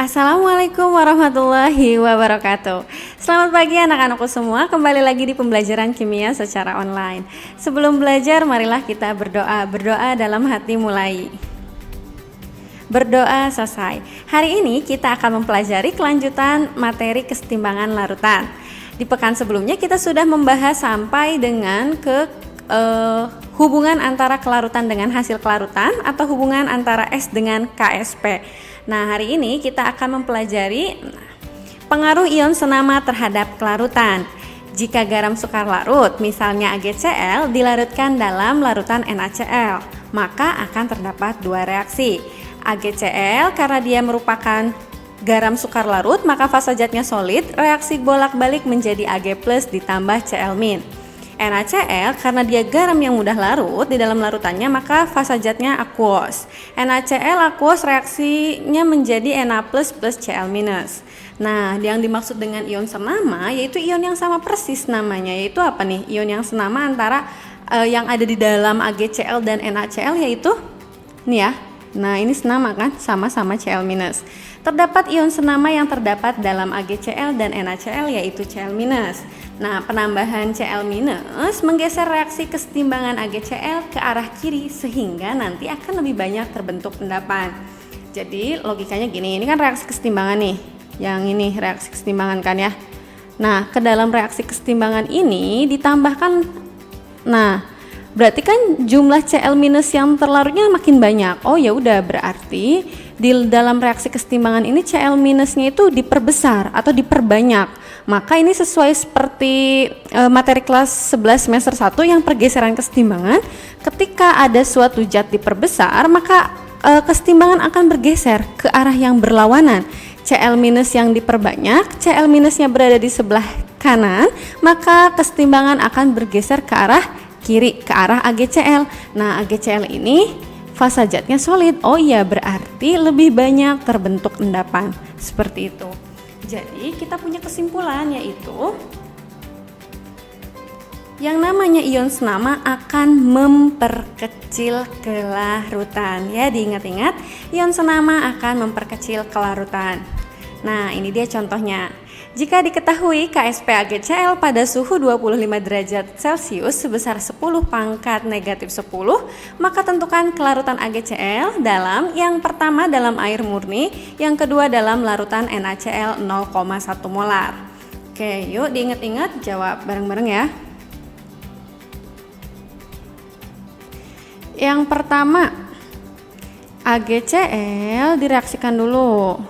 Assalamualaikum warahmatullahi wabarakatuh. Selamat pagi anak-anakku semua, kembali lagi di pembelajaran kimia secara online. Sebelum belajar, marilah kita berdoa. Berdoa dalam hati mulai, berdoa selesai. Hari ini kita akan mempelajari kelanjutan materi kesetimbangan larutan. Di pekan sebelumnya kita sudah membahas sampai dengan hubungan antara kelarutan dengan hasil kelarutan atau hubungan antara S dengan KSP. Nah, hari ini kita akan mempelajari pengaruh ion senama terhadap kelarutan. Jika garam sukar larut, misalnya AgCl, dilarutkan dalam larutan NaCl, maka akan terdapat dua reaksi. AgCl karena dia merupakan garam sukar larut, maka fasa zatnya solid, reaksi bolak-balik menjadi Ag+ ditambah Cl-. NaCl karena dia garam yang mudah larut di dalam larutannya, maka fasa zatnya aqueous. NaCl aqueous reaksinya menjadi Na+ plus Cl-. Nah, yang dimaksud dengan ion senama yaitu ion yang sama persis namanya, yaitu apa nih? Ion yang senama antara yang ada di dalam AgCl dan NaCl, yaitu ini ya. Nah, ini senama kan, sama-sama Cl-. Terdapat ion senama yang terdapat dalam AgCl dan NaCl yaitu Cl-. Nah, penambahan Cl- menggeser reaksi kesetimbangan AgCl ke arah kiri sehingga nanti akan lebih banyak terbentuk endapan. Jadi logikanya gini, ini kan reaksi kesetimbangan nih. Yang ini reaksi kesetimbangan kan ya. Nah, ke dalam reaksi kesetimbangan ini ditambahkan, nah berarti kan jumlah Cl- yang terlarutnya makin banyak. Oh ya udah, berarti di dalam reaksi kesetimbangan ini Cl-nya itu diperbesar atau diperbanyak. Maka ini sesuai seperti materi kelas 11 semester 1 yang pergeseran kesetimbangan. Ketika ada suatu zat diperbesar, maka kesetimbangan akan bergeser ke arah yang berlawanan. Cl- yang diperbanyak, Cl-nya berada di sebelah kanan, maka kesetimbangan akan bergeser ke arah kiri, ke arah AgCl. Nah, AgCl ini fasa zatnya solid. Oh iya, berarti lebih banyak terbentuk endapan. Seperti itu. Jadi kita punya kesimpulan, yaitu yang namanya ion senama akan memperkecil kelarutan. Ya, diingat-ingat, ion senama akan memperkecil kelarutan. Nah, ini dia contohnya. Jika diketahui KSP AgCl pada suhu 25 derajat Celcius sebesar 10 pangkat negatif 10, maka tentukan kelarutan AgCl dalam yang pertama dalam air murni, yang kedua dalam larutan NaCl 0,1 molar. Oke, yuk diingat-ingat, jawab bareng-bareng ya. Yang pertama, AgCl direaksikan dulu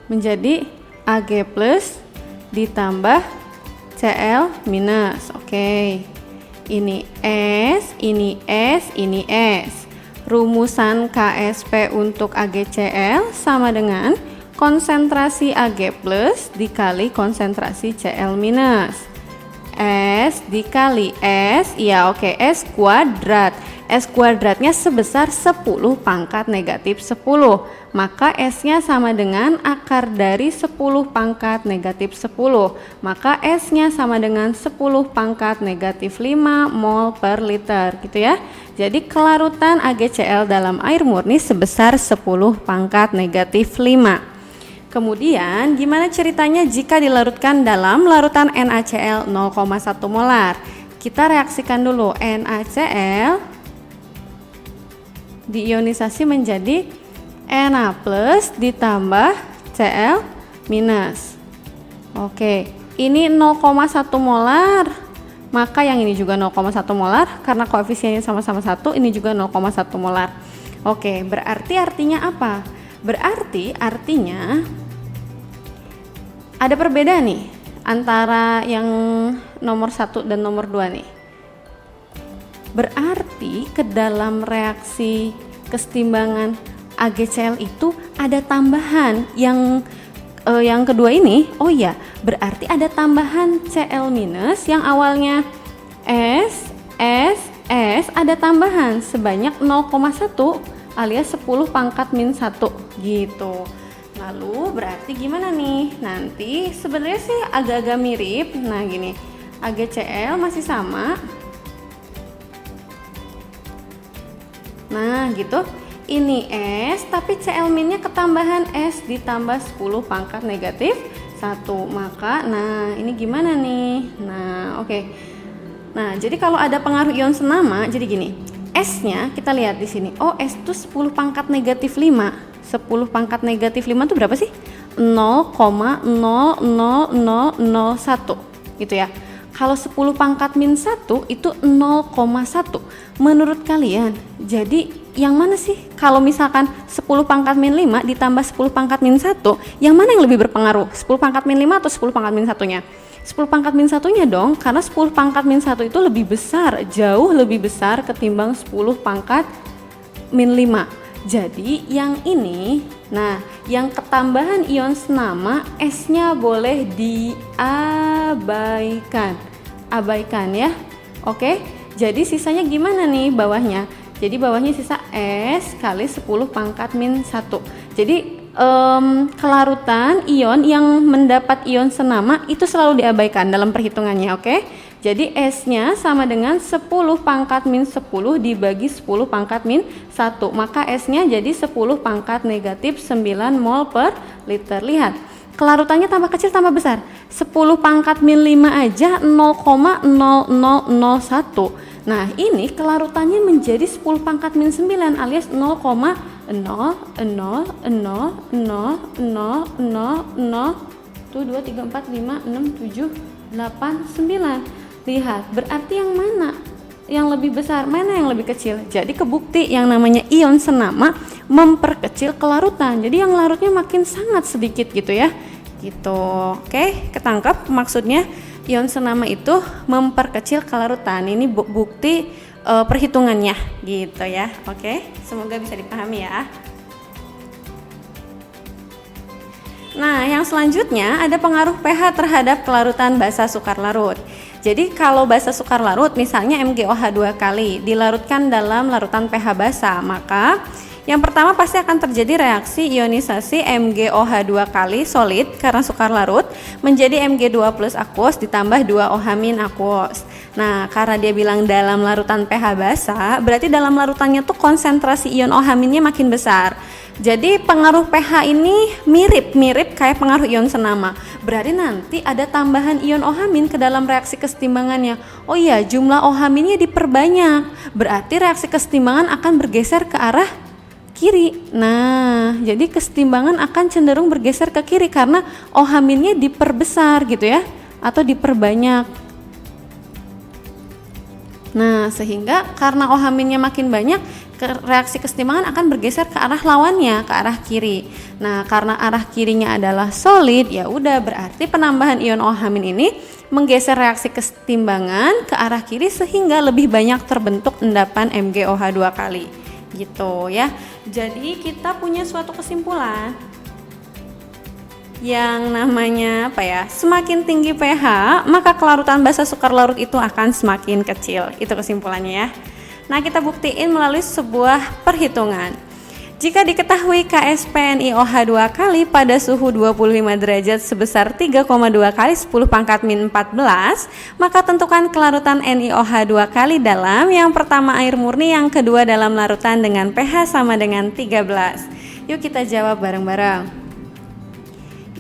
menjadi Ag+ ditambah Cl-. Oke. Ini S, ini S, ini S. Rumusan KSP untuk AgCl sama dengan konsentrasi Ag+ dikali konsentrasi Cl-. S dikali S, ya oke, S kuadrat. S kuadratnya sebesar 10 pangkat negatif 10. Maka S-nya sama dengan akar dari 10 pangkat negatif 10. Maka S-nya sama dengan 10 pangkat negatif 5 mol per liter, gitu ya. Jadi kelarutan AgCl dalam air murni sebesar 10 pangkat negatif 5. Kemudian gimana ceritanya jika dilarutkan dalam larutan NaCl 0,1 molar? Kita reaksikan dulu. NaCl diionisasi menjadi Na+ ditambah Cl-. Oke, ini 0,1 molar. Maka yang ini juga 0,1 molar karena koefisiennya sama-sama 1, ini juga 0,1 molar. Oke, berarti artinya apa? Berarti artinya ada perbedaan nih antara yang nomor 1 dan nomor 2 nih. Berarti ke dalam reaksi kesetimbangan AgCl itu ada tambahan yang kedua ini. Oh iya, berarti ada tambahan Cl- yang awalnya S ada tambahan sebanyak 0,1 alias 10 pangkat min 1 gitu. Lalu berarti gimana nih? Nanti sebenarnya sih agak-agak mirip. Nah gini, AgCl masih sama. Nah gitu. Ini S, tapi Cl-nya ketambahan S ditambah 10 pangkat negatif 1. Maka, nah ini gimana nih? Nah, oke. Nah, jadi kalau ada pengaruh ion senama, jadi gini. S-nya kita lihat di sini. Oh, S itu 10 pangkat negatif 5. 10 pangkat negatif 5 itu berapa sih? 0,00001 gitu ya. Kalau 10 pangkat min 1 itu 0,1. Menurut kalian, jadi yang mana sih? Kalau misalkan 10 pangkat min 5 ditambah 10 pangkat min 1, yang mana yang lebih berpengaruh? 10 pangkat min 5 atau 10 pangkat min 1-nya? 10 pangkat min 1-nya dong, karena 10 pangkat min 1 itu lebih besar, jauh lebih besar ketimbang 10 pangkat min 5. Jadi yang ini, nah yang ketambahan ion senama, S-nya boleh diabaikan. Abaikan ya. Oke, jadi sisanya gimana nih bawahnya? Jadi bawahnya sisa S kali 10 pangkat min 1. Jadi kelarutan ion yang mendapat ion senama itu selalu diabaikan dalam perhitungannya, oke? Jadi S-nya sama dengan 10 pangkat min 10 dibagi 10 pangkat min 1. Maka S-nya jadi 10 pangkat negatif 9 mol per liter. Lihat, kelarutannya tambah kecil tambah besar. 10 pangkat min 5 aja 0,0001. Nah, ini kelarutannya menjadi 10 pangkat min 9 alias 0,00000000 tuh 2, 3, 4, 5, 6, 7, 8, 9. Lihat, berarti yang mana yang lebih besar, mana yang lebih kecil? Jadi kebukti yang namanya ion senama memperkecil kelarutan. Jadi yang larutnya makin sangat sedikit gitu ya. Gitu. Oke, ketangkep maksudnya ion senama itu memperkecil kelarutan. Ini bukti perhitungannya gitu ya. Oke, semoga bisa dipahami ya. Nah, yang selanjutnya ada pengaruh pH terhadap kelarutan basa sukar larut. Jadi kalau basa sukar larut misalnya MgOH 2 kali dilarutkan dalam larutan pH basa, maka yang pertama pasti akan terjadi reaksi ionisasi MgOH 2 kali solid karena sukar larut menjadi Mg2 plus aquos ditambah 2OH- aquos. Nah, karena dia bilang dalam larutan pH basa, berarti dalam larutannya tuh konsentrasi ion OH- makin besar. Jadi pengaruh pH ini mirip-mirip kayak pengaruh ion senama. Berarti nanti ada tambahan ion OH- ke dalam reaksi kesetimbangannya. Oh iya, jumlah OH-nya diperbanyak. Berarti reaksi kesetimbangan akan bergeser ke arah kiri. Nah, jadi kesetimbangan akan cenderung bergeser ke kiri karena OH-nya diperbesar gitu ya, atau diperbanyak. Nah, sehingga karena OH-nya makin banyak, reaksi kesetimbangan akan bergeser ke arah lawannya, ke arah kiri. Nah, karena arah kirinya adalah solid, ya udah berarti penambahan ion OH- ini menggeser reaksi kesetimbangan ke arah kiri sehingga lebih banyak terbentuk endapan MgOH 2 kali. Gitu ya. Jadi kita punya suatu kesimpulan yang namanya apa ya? Semakin tinggi pH, maka kelarutan basa sukar larut itu akan semakin kecil. Itu kesimpulannya ya. Nah, kita buktiin melalui sebuah perhitungan. Jika diketahui KSP NiOH 2 kali pada suhu 25 derajat sebesar 3,2 kali 10 pangkat min 14, maka tentukan kelarutan NiOH 2 kali dalam yang pertama air murni, yang kedua dalam larutan dengan pH sama dengan 13. Yuk kita jawab bareng-bareng.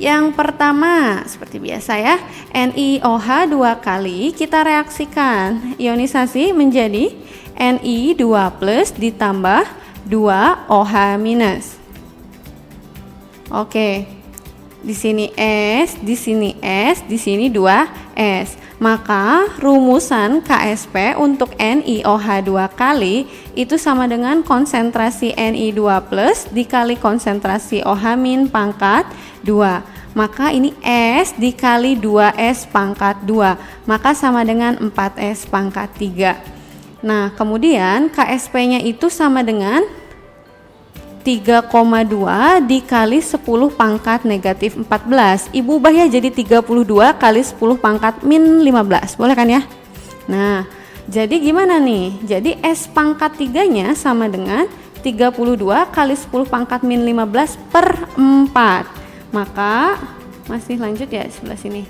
Yang pertama, seperti biasa ya, NiOH 2 kali kita reaksikan ionisasi menjadi Ni2 plus ditambah 2OH-. Oke. Di sini S, di sini S, di sini 2S. Maka rumusan KSP untuk NiOH 2 kali itu sama dengan konsentrasi Ni2 plus dikali konsentrasi OH- pangkat 2. Maka ini S dikali 2S pangkat 2. Maka sama dengan 4S pangkat 3. Nah, kemudian KSP-nya itu sama dengan 3,2 dikali 10 pangkat negatif 14. Ibu ubah ya jadi 32 kali 10 pangkat min 15. Boleh kan ya? Nah, jadi gimana nih? Jadi S pangkat 3-nya sama dengan 32 kali 10 pangkat min 15 per 4. Maka, masih lanjut ya sebelah sini.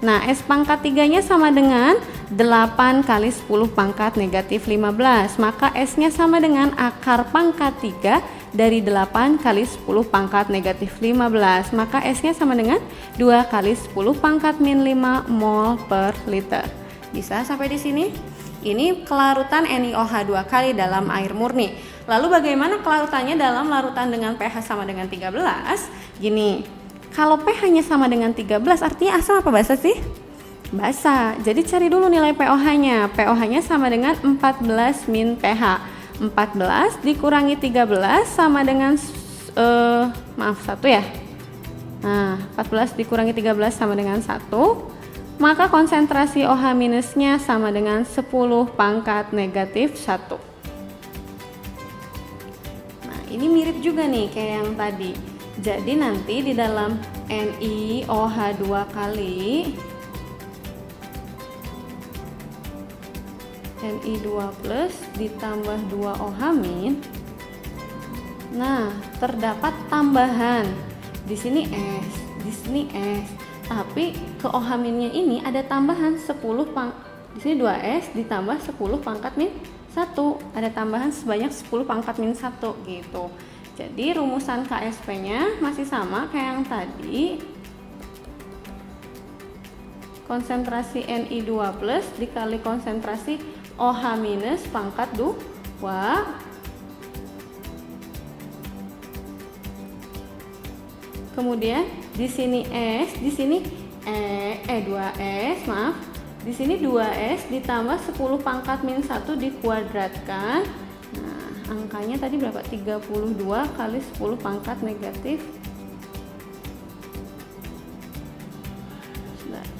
Nah, S pangkat 3-nya sama dengan 8 kali 10 pangkat negatif 15. Maka S-nya sama dengan akar pangkat 3 dari 8 kali 10 pangkat negatif 15. Maka S-nya sama dengan 2 kali 10 pangkat min 5 mol per liter. Bisa sampai di sini? Ini kelarutan NiOH 2 kali dalam air murni. Lalu bagaimana kelarutannya dalam larutan dengan pH sama dengan 13? Gini, kalau pH-nya sama dengan 13 artinya asam apa basa sih? Basa. Jadi cari dulu nilai pOH-nya. pOH-nya sama dengan 14 min pH. 14 dikurangi 13 sama dengan 1 ya. Nah, 14 dikurangi 13 sama dengan 1. Maka konsentrasi OH minusnya sama dengan 10 pangkat negatif 1. Nah, ini mirip juga nih kayak yang tadi. Jadi nanti di dalam NiOH 2 kali Ni2 plus ditambah 2OH min. Nah, terdapat tambahan. Di sini S, di sini S. Tapi ke OH minnya ini ada tambahan 10 di sini 2S ditambah 10 pangkat min 1. Ada tambahan sebanyak 10 pangkat min 1 gitu. Jadi rumusan KSP-nya masih sama kayak yang tadi. Konsentrasi Ni2 plus dikali konsentrasi OH minus pangkat 2. Kemudian di sini S, di sini 2S, maaf. Di sini 2S ditambah 10 pangkat min 1 dikuadratkan. Nah, angkanya tadi berapa? 32 kali 10 pangkat negatif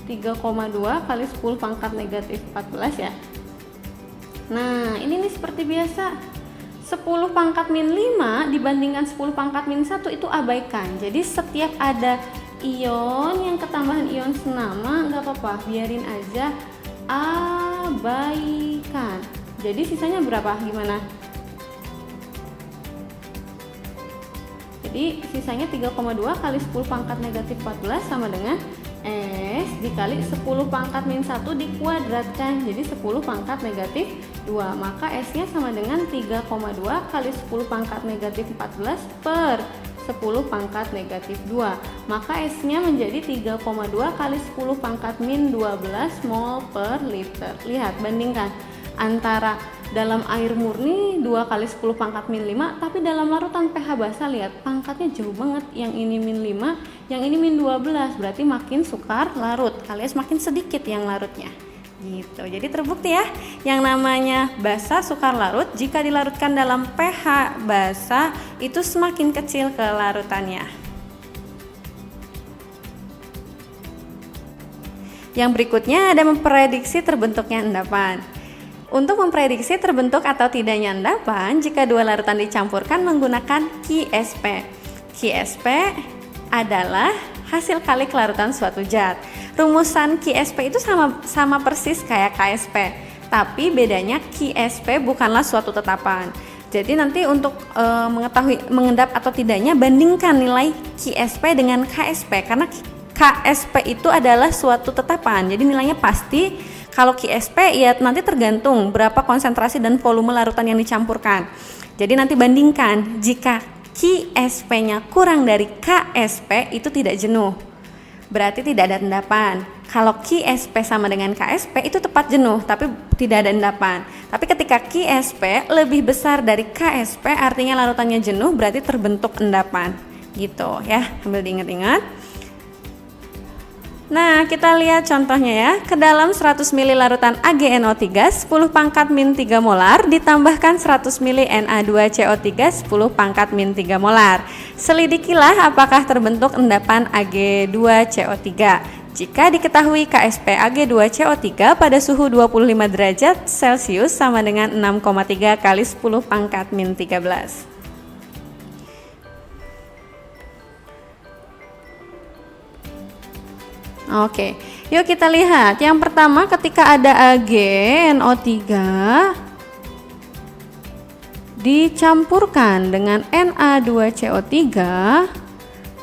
3,2 kali 10 pangkat negatif 14 ya. Nah, ini nih seperti biasa. 10 pangkat min 5 dibandingkan 10 pangkat min 1 itu abaikan. Jadi setiap ada ion yang ketambahan ion senama nggak apa-apa, biarin aja, abaikan. Jadi sisanya berapa? Gimana? Jadi sisanya 3,2 kali 10 pangkat negatif 14 sama dengan S dikali 10 pangkat min 1 dikuadratkan, jadi 10 pangkat negatif 2. Maka S-nya sama dengan 3,2 kali 10 pangkat negatif 14 per 10 pangkat negatif 2. Maka S-nya menjadi 3,2 kali 10 pangkat min 12 mol per liter. Lihat, bandingkan antara dalam air murni 2 kali 10 pangkat min 5, tapi dalam larutan pH basa lihat pangkatnya jauh banget. Yang ini min 5, yang ini min 12, berarti makin sukar larut alias makin sedikit yang larutnya gitu. Jadi terbukti ya, yang namanya basa sukar larut jika dilarutkan dalam pH basa itu semakin kecil kelarutannya. Yang berikutnya ada memprediksi terbentuknya endapan. Untuk memprediksi terbentuk atau tidaknya endapan jika dua larutan dicampurkan menggunakan QSP. QSP adalah hasil kali kelarutan suatu zat. Rumusan QSP itu sama persis kayak KSP, tapi bedanya QSP bukanlah suatu tetapan. Jadi nanti untuk mengetahui mengendap atau tidaknya bandingkan nilai QSP dengan KSP, karena KSP itu adalah suatu tetapan. Jadi nilainya pasti. Kalau QSP ya nanti tergantung berapa konsentrasi dan volume larutan yang dicampurkan. Jadi nanti bandingkan, jika QSP-nya kurang dari KSP itu tidak jenuh, berarti tidak ada endapan. Kalau QSP sama dengan KSP itu tepat jenuh tapi tidak ada endapan. Tapi ketika QSP lebih besar dari KSP artinya larutannya jenuh, berarti terbentuk endapan. Gitu ya, sambil diingat-ingat. Nah, kita lihat contohnya ya. Ke dalam 100 ml larutan AgNO3 10 pangkat min 3 molar ditambahkan 100 ml Na2CO3 10 pangkat min 3 molar. Selidikilah apakah terbentuk endapan Ag2CO3. Jika diketahui KSP Ag2CO3 pada suhu 25 derajat Celcius sama dengan 6,3 kali 10 pangkat min 13. Oke, yuk kita lihat. Yang pertama, ketika ada AgNO3 dicampurkan dengan Na2CO3,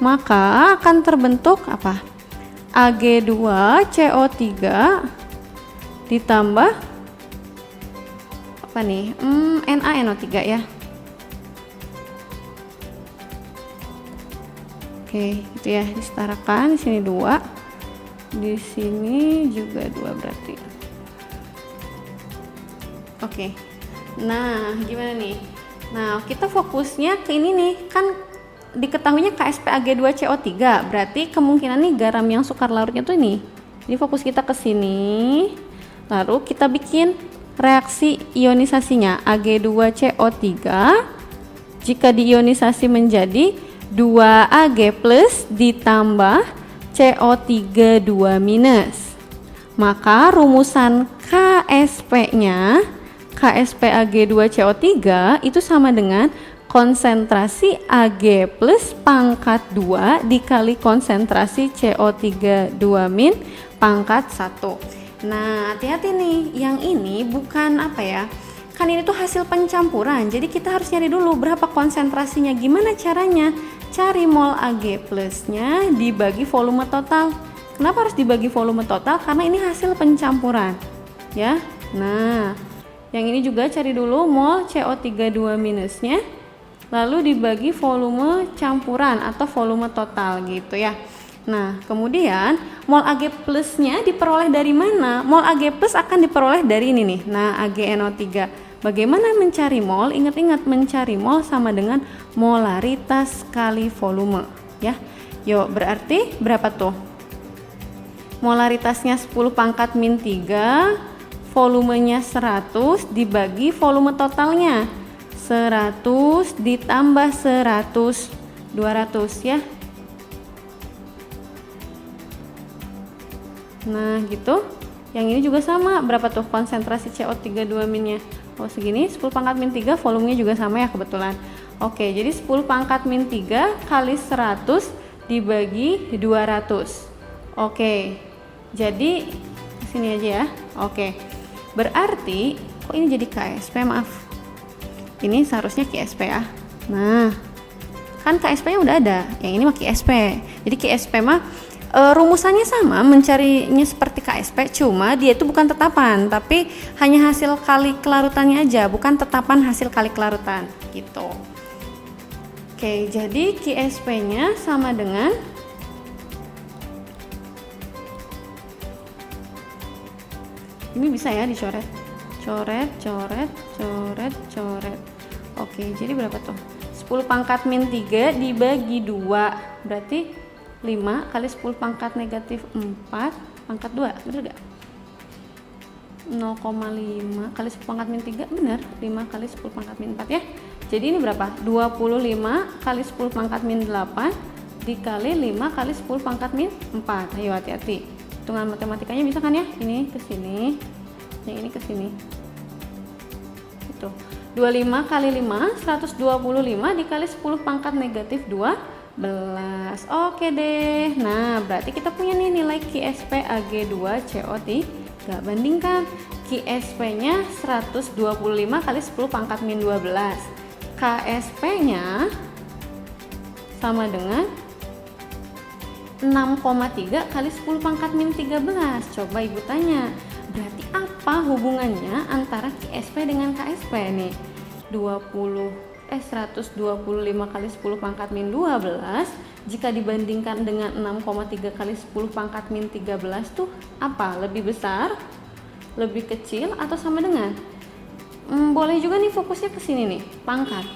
maka akan terbentuk apa? Ag2CO3 ditambah apa nih? NaNO3 ya. Oke, itu ya, disetarakan. Di sini 2. Di sini juga 2 berarti. Oke. Nah, gimana nih? Nah, kita fokusnya ke ini nih. Kan diketahuinya KSPAG2CO3, berarti kemungkinan nih garam yang sukar larutnya tuh ini. Jadi fokus kita ke sini. Lalu kita bikin reaksi ionisasinya Ag2CO3. Jika diionisasi menjadi 2Ag plus ditambah CO3 2-, maka rumusan KSP-nya, KSPAG2CO3 itu sama dengan konsentrasi Ag plus pangkat 2 dikali konsentrasi CO3 2- pangkat 1. Nah, hati-hati nih, yang ini bukan apa ya, kan ini tuh hasil pencampuran, jadi kita harus nyari dulu berapa konsentrasinya. Gimana caranya? Cari mol Ag plusnya dibagi volume total. Kenapa harus dibagi volume total? Karena ini hasil pencampuran ya. Nah, yang ini juga cari dulu mol CO3 2- nya, lalu dibagi volume campuran atau volume total gitu ya. Nah, kemudian mol Ag plusnya diperoleh dari mana? Mol Ag plus akan diperoleh dari ini nih. Nah, AgNO3. Bagaimana mencari mol? Ingat-ingat, mencari mol sama dengan molaritas kali volume ya. Yuk, berarti berapa tuh? Molaritasnya 10⁻⁻3, volumenya 100 dibagi volume totalnya 100 ditambah 100, 200 ya. Nah, gitu. Yang ini juga sama, berapa tuh konsentrasi CO3 2- nya? Oh, segini, 10⁻⁻3, volumenya juga sama ya kebetulan. Oke, jadi 10⁻⁻3 kali 100 dibagi 200. Oke, jadi sini aja ya. Oke, berarti kok ini jadi KSP, maaf. Ini seharusnya KSP ya. Nah, kan KSP nya udah ada, yang ini mah KSP. Jadi KSP mah rumusannya sama, mencarinya seperti KSP, cuma dia itu bukan tetapan, tapi hanya hasil kali kelarutannya aja, bukan tetapan hasil kali kelarutan gitu. Oke, jadi KSP-nya sama dengan ini, bisa ya dicoret, coret, coret, coret, coret. Oke, jadi berapa tuh? 10⁻⁻3 dibagi 2 berarti 5 kali 10⁻⁻4 pangkat 2, bener gak? 0,5 kali 10⁻⁻3, bener, 5 kali 10⁻⁻4 ya. Jadi ini berapa? 25 kali 10⁻⁸ dikali 5 kali 10⁻⁴. Ayo hati-hati, hitungan matematikanya bisa kan ya? Ini ke sini, yang ini ke sini. Itu 25 kali 5, 125 dikali 10⁻⁻2. Oke deh. Nah, berarti kita punya nih nilai KSP Ag2CO3. Bandingkan KSP-nya 125 kali 10⁻⁻12. KSP-nya sama dengan 6,3 kali 10⁻⁻13. Coba Ibu tanya, berarti apa hubungannya antara KSP dengan KSP nih? 125 kali 10⁻⁻12 jika dibandingkan dengan 6,3 kali 10⁻⁻13 tuh apa? Lebih besar, lebih kecil, atau sama dengan? Boleh juga nih fokusnya ke sini nih, pangkat.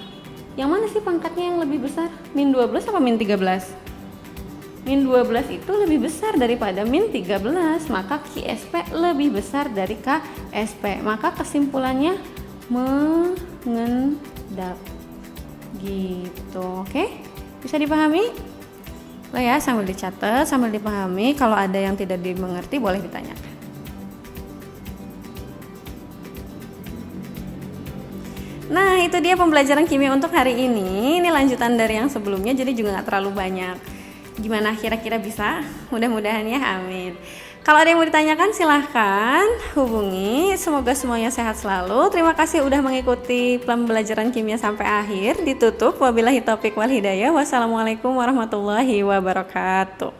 Yang mana sih pangkatnya yang lebih besar? Min 12 apa min 13? Min 12 itu lebih besar daripada min 13, maka KSP lebih besar dari KSP. Maka kesimpulannya mengendap. Gitu, oke? Bisa dipahami? Lah ya, sambil dicatat, sambil dipahami. Kalau ada yang tidak dimengerti boleh ditanyakan. Nah, itu dia pembelajaran kimia untuk hari ini. Ini lanjutan dari yang sebelumnya, jadi juga nggak terlalu banyak. Gimana, kira-kira bisa? Mudah-mudahan ya, amin. Kalau ada yang mau ditanyakan silahkan hubungi. Semoga semuanya sehat selalu. Terima kasih udah mengikuti pembelajaran kimia sampai akhir. Ditutup wabillahi taufiq wal hidayah. Wassalamualaikum warahmatullahi wabarakatuh.